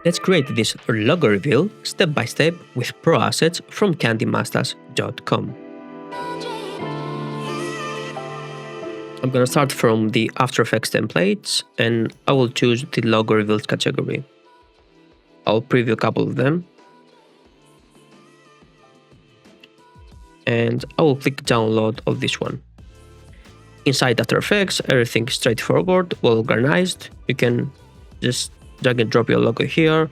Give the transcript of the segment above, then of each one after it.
Let's create this logo reveal step by step with pro assets from CandyMustache.com. I'm gonna start from the After Effects templates and I will choose the logo reveals category. I'll preview a couple of them. And I will click download of this one. Inside After Effects, everything is straightforward, well organized. You can just drag and drop your logo here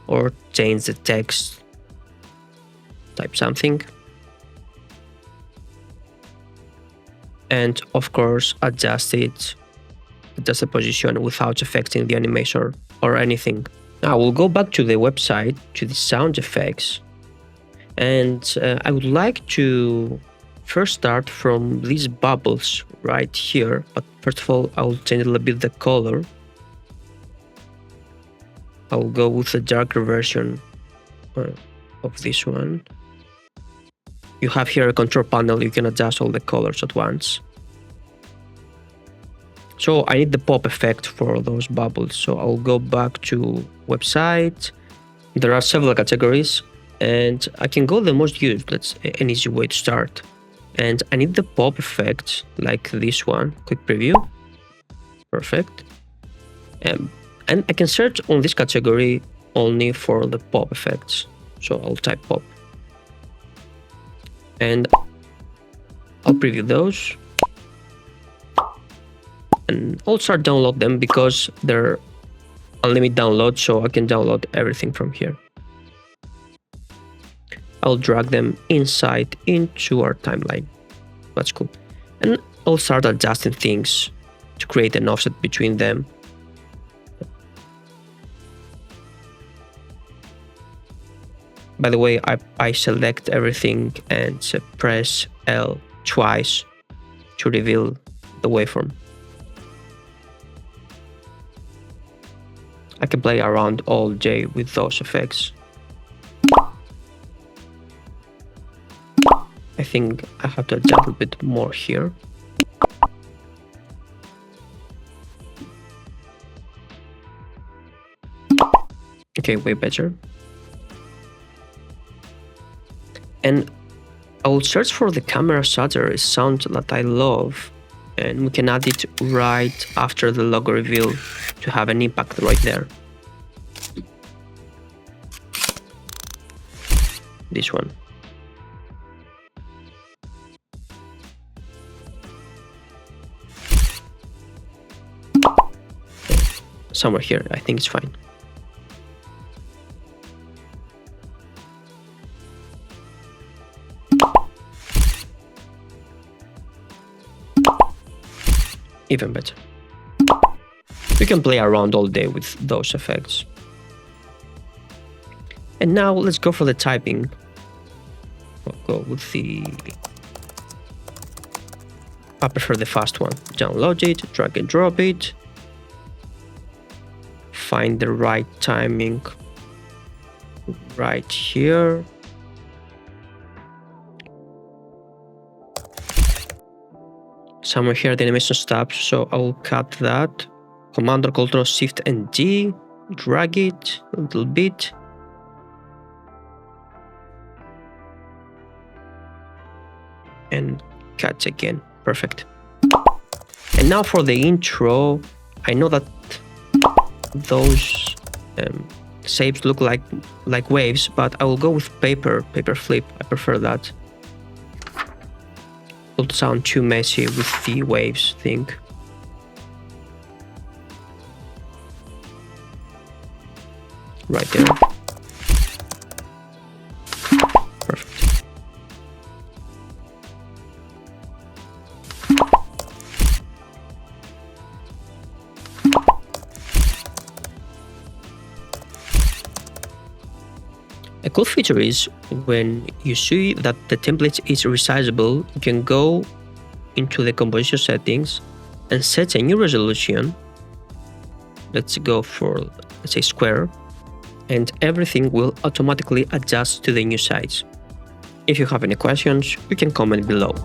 or change the text, type something. And of course, adjust the position without affecting the animation or anything. Now we'll go back to the website, to the sound effects. And I would like to first start from these bubbles right here. But first of all, I will change a little bit the color. I will go with the darker version of this one. You have here a control panel, you can adjust all the colors at once. So I need the pop effect for those bubbles. So I'll go back to website. There are several categories and I can go the most used. That's an easy way to start. And I need the pop effect like this one. Quick preview. Perfect. And I can search on this category only for the pop effects. So I'll type pop. And I'll preview those. And I'll start download them because they're unlimited download, so I can download everything from here. I'll drag them inside into our timeline. That's cool. And I'll start adjusting things to create an offset between them. By the way, I select everything and press L twice to reveal the waveform. I can play around all day with those effects. I think I have to adjust a bit more here. Okay, way better. And I will search for the camera shutter sound that I love, and we can add it right after the logo reveal to have an impact right there. This one. Somewhere here, I think it's fine. Even better. You can play around all day with those effects. And now let's go for the typing. I'll go with I prefer the fast one. Download it, drag and drop it. Find the right timing right here. Somewhere here the animation stops, so I will cut that. Command or Control Shift and D, drag it a little bit. And cut again, perfect. And now for the intro, I know that those shapes look like waves, but I will go with paper flip, I prefer that. It would sound too messy with the waves thing. Right there. Perfect. A cool feature is when you see that the template is resizable, you can go into the composition settings and set a new resolution. Let's go for, let's say, square, and everything will automatically adjust to the new size. If you have any questions, you can comment below.